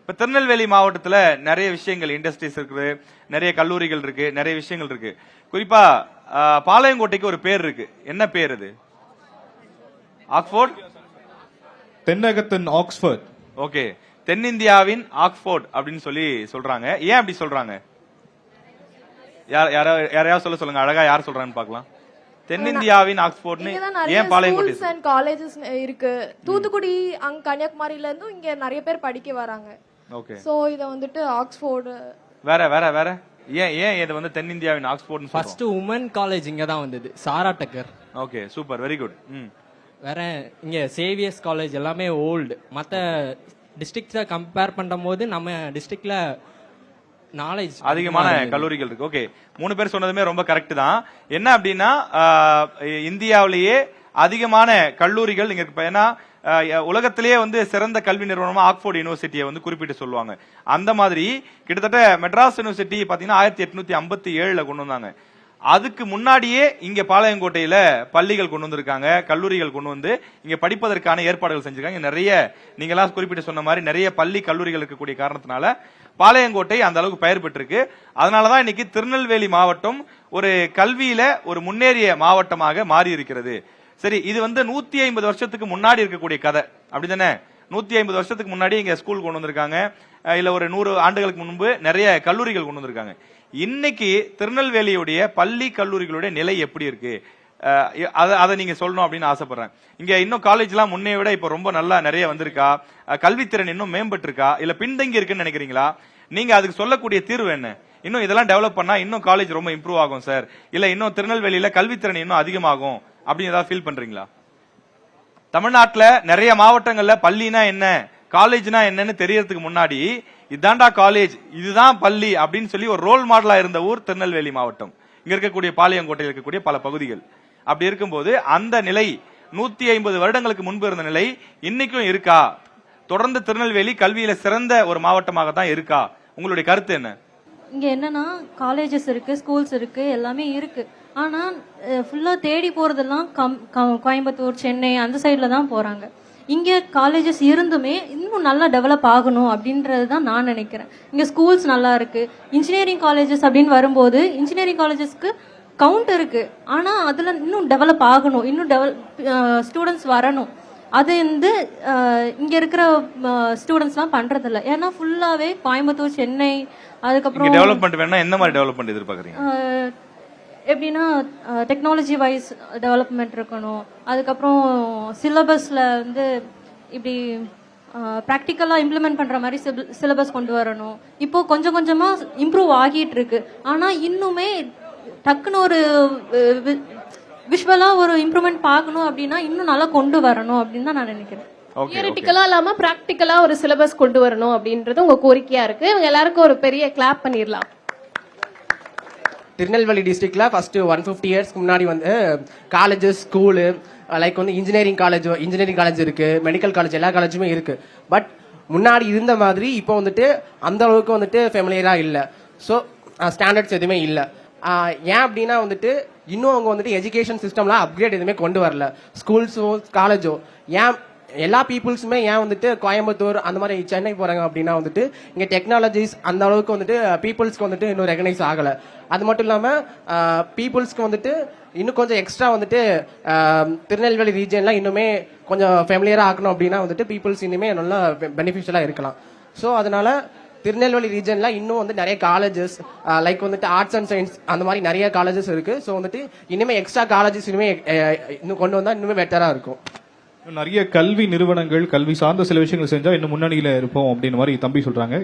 இப்ப திருநெல்வேலி மாவட்டத்துல நிறைய விஷயங்கள் இண்டஸ்ட்ரீஸ் இருக்குது, நிறைய கல்லூரிகள் இருக்கு, நிறைய விஷயங்கள் இருக்கு. குறிப்பா பாளையங்கோட்டைக்கு ஒரு பேர் இருக்கு. என்ன பேர் அது? ஆக்ஸ்போர்ட், தென்னகத்தின் ஆக்ஸ்போர்ட். ஓகே, தென்னிந்தியாவின் ஆக்ஸ்போர்ட் அப்படின்னு சொல்லி சொல்றாங்க. ஏன் அப்படி சொல்றாங்க? யாரையாவது சொல்லுங்க, அழகா யார் சொல்றாங்கன்னு பாக்கலாம். தென்னிந்தியாவின் ஆக்ஸ்போர்ட்னு ஏன் பாளையங்கோட்டை? காலேஜஸ் இருக்கு தூத்துக்குடி, அங்க கன்னியாகுமரியில இருந்தும் இங்க நிறைய பேர் படிக்க வராங்க. ஓகே, சோ இத வந்துட்டு ஆக்ஸ்போர்ட். வேற வேற வேற ஏன் ஏன் இது வந்து தென்னிந்தியாவின் ஆக்ஸ்போர்ட்? ஃபர்ஸ்ட் உமன் காலேஜ் இங்க தான் வந்தது, Sarah Tucker. Okay, super, very good. வேற இங்க சேவியர்ஸ் காலேஜ் எல்லாமே ஓல்டு. மத்த டிஸ்ட்ரிக்ட்ஸை கம்பேர் பண்ணும்போது நம்ம டிஸ்ட்ரிக்ட்ல நாலேஜ் அதிகமான கல்லூரிகள் இருக்கு. ஓகே, 3 பேர் சொன்னதுமே ரொம்ப கரெக்ட் தான். என்ன அப்படின்னா இந்தியாவிலேயே அதிகமான கல்லூரிகள் இங்க இருக்கு. ஏன்னா உலகத்திலேயே வந்து சிறந்த கல்வி நிறுவனமா ஆக்ஸ்போர்ட் யூனிவர்சிட்டியை வந்து குறிப்பிட்டு சொல்லுவாங்க. அந்த மாதிரி கிட்டத்தட்ட மெட்ராஸ் யூனிவர்சிட்டி பாத்தீங்கன்னா 1857 கொண்டு வந்தாங்க. அதுக்கு முன்னாடியே இங்க பாளையங்கோட்டையில பள்ளிகள் கொண்டு வந்திருக்காங்க, கல்லூரிகள் கொண்டு வந்து இங்க படிப்பதற்கான ஏற்பாடுகள் செஞ்சிருக்காங்க. நிறைய நீங்க எல்லாம் குறிப்பிட்டு சொன்ன மாதிரி நிறைய பள்ளி கல்லூரிகள் இருக்கக்கூடிய காரணத்தினால பாளையங்கோட்டை அந்த அளவுக்கு பெயர் பெற்றிருக்கு. அதனாலதான் இன்னைக்கு திருநெல்வேலி மாவட்டம் ஒரு கல்வியில ஒரு முன்னேறிய மாவட்டமாக மாறி இருக்கிறது. சரி, இது வந்து 150 வருஷத்துக்கு முன்னாடி இருக்கக்கூடிய கதை, அப்படிதானே? 150 வருஷத்துக்கு முன்னாடி இங்க ஸ்கூல் கொண்டு வந்திருக்காங்க, இல்ல ஒரு 100 ஆண்டுகளுக்கு முன்பு நிறைய கல்லூரிகள் கொண்டு வந்திருக்காங்க. இன்னைக்கு திருநெல்வேலியுடைய பள்ளி கல்லூரிகளுடைய நிலை எப்படி இருக்கு, அதை நீங்க சொல்லணும் அப்படின்னு ஆசைப்படுறேன். இங்க இன்னும் காலேஜ் எல்லாம் முன்னே விட இப்ப ரொம்ப நல்லா நிறைய வந்திருக்கா? கல்வித்திறன் இன்னும் மேம்பட்டு இருக்கா, இல்ல பின்தங்கி இருக்குன்னு நினைக்கிறீங்களா? நீங்க அதுக்கு சொல்லக்கூடிய தீர்வு என்ன? இன்னும் இதெல்லாம் டெவலப் பண்ணா இன்னும் காலேஜ் ரொம்ப இம்ப்ரூவ் ஆகும் சார், இல்ல இன்னும் திருநெல்வேலியில கல்வித்திறன் இன்னும் அதிகமாகும் அப்படின்னு ஏதாவது ஃபீல் பண்றீங்களா? தமிழ்நாட்டுல நிறைய மாவட்டங்கள்ல பள்ளினா என்ன, காலேஜ்னா என்னன்னு தெரியறதுக்கு முன்னாடி இதாண்டா காலேஜ், இதுதான் பள்ளி அப்படின்னு சொல்லி ஒரு ரோல் மாடலா இருந்த ஊர் திருநெல்வேலி மாவட்டம். இங்க இருக்கக்கூடிய பாளையங்கோட்டையில் இருக்கக்கூடிய பல பகுதிகள். அப்படி இருக்கும்போது அந்த நிலை 150 வருடங்களுக்கு முன்பு இருந்த நிலை இன்னைக்கும் இருக்கா? தொடர்ந்து திருநெல்வேலி கல்வியில சிறந்த ஒரு மாவட்டமாக தான் இருக்கா? உங்களுடைய கருத்து என்ன? இங்க என்னன்னா காலேஜஸ் இருக்கு, ஸ்கூல்ஸ் இருக்கு, எல்லாமே இருக்கு. ஆனா ஃபுல்லா தேடி போறதெல்லாம் கோயம்புத்தூர், சென்னை அந்த சைட்ல தான் போறாங்க. இங்க காலேஜஸ் இருந்துமே இன்னும் நல்லா டெவலப் ஆகணும் அப்படின்றது தான் நான் நினைக்கிறேன். இங்க ஸ்கூல்ஸ் நல்லா இருக்கு. இன்ஜினியரிங் காலேஜஸ் அப்படின்னு வரும்போது இன்ஜினியரிங் காலேஜஸ்க்கு கவுண்ட் இருக்கு, ஆனா அதுல இன்னும் டெவலப் ஆகணும், இன்னும் ஸ்டூடெண்ட்ஸ் வரணும். அது வந்து இங்க இருக்கிற ஸ்டூடெண்ட்ஸ்லாம் பண்றது இல்ல. ஏன்னா ஃபுல்லாவே கோயம்புத்தூர், சென்னை, அதுக்கப்புறம் டெவலப்மெண்ட் வேணா என்ன மாதிரி டெவலப்மெண்ட் எதிர்பார்க்கறீங்க? எப்படின்னா டெக்னாலஜி வைஸ் டெவலப்மெண்ட் இருக்கணும். அதுக்கப்புறம் சிலபஸ்ல வந்து இப்படி ப்ராக்டிக்கலா இம்ப்ளிமெண்ட் பண்ற மாதிரி சிலபஸ் கொண்டு வரணும். இப்போ கொஞ்சம் கொஞ்சமா இம்ப்ரூவ் ஆகிட்டு இருக்கு. ஆனா இன்னுமே டக்குன்னு ஒரு விஷுவலா ஒரு இம்ப்ரூவ்மெண்ட் பார்க்கணும் அப்படின்னா இன்னும் நல்லா கொண்டு வரணும் அப்படின்னு தான் நான் நினைக்கிறேன். தியரிட்டிக்கலா இல்லாம பிராக்டிக்கலா ஒரு சிலபஸ் கொண்டு வரணும் அப்படின்றது உங்க கோரிக்கையா இருக்கு. இவங்க எல்லாருக்கும் ஒரு பெரிய கிளாப் பண்ணிடலாம். திருநெல்வேலி டிஸ்ட்ரிக்ட்ல ஃபர்ஸ்ட் 150 இயர்ஸ்க்கு முன்னாடி வந்து காலேஜஸ், ஸ்கூலு, லைக் வந்து இன்ஜினியரிங் காலேஜ் இருக்கு, மெடிக்கல் காலேஜ், எல்லா காலேஜுமே இருக்கு. பட் முன்னாடி இருந்த மாதிரி இப்போ வந்துட்டு அந்த அளவுக்கு வந்துட்டு ஃபெமிலியரா இல்லை. ஸோ ஸ்டாண்டர்ட்ஸ் எதுவுமே இல்லை. ஏன் அப்படின்னா வந்துட்டு இன்னும் அவங்க வந்துட்டு எஜுகேஷன் சிஸ்டம்ல அப்கிரேட் எதுவுமே கொண்டு வரல. ஸ்கூல்ஸோ காலேஜோ ஏன் எல்லா பீப்புள்ஸுமே ஏன் வந்துட்டு கோயம்புத்தூர் அந்த மாதிரி சென்னை போறாங்க அப்படின்னா வந்துட்டு இங்க டெக்னாலஜிஸ் அந்த அளவுக்கு வந்துட்டு பீப்புள்ஸ்க்கு வந்துட்டு இன்னும் ரெகனைஸ் ஆகல. அது மட்டும் இல்லாம பீப்புள்ஸ்க்கு வந்துட்டு இன்னும் கொஞ்சம் எக்ஸ்ட்ரா வந்துட்டு திருநெல்வேலி ரீஜன்ல இன்னுமே கொஞ்சம் ஃபெமிலியரா ஆக்கணும் அப்படின்னா வந்துட்டு பீப்புள்ஸ் இனிமே நல்லா பெனிஃபிஷியலா இருக்கலாம். ஸோ அதனால திருநெல்வேலி ரீஜன்ல இன்னும் வந்து நிறைய காலேஜஸ், லைக் வந்துட்டு ஆர்ட்ஸ் அண்ட் சயின்ஸ் அந்த மாதிரி நிறைய காலேஜஸ் இருக்கு. ஸோ வந்துட்டு இனிமே எக்ஸ்ட்ரா காலேஜஸ் இனிமே இன்னும் கொண்டு வந்தா இன்னுமே பெட்டரா இருக்கும். நிறைய கல்வி நிறுவனங்கள், கல்வி சார்ந்த சில விஷயங்கள் செஞ்சா இன்னும் முன்னணியில இருப்போம் அப்படின்னு மாதிரி தம்பி சொல்றாங்க.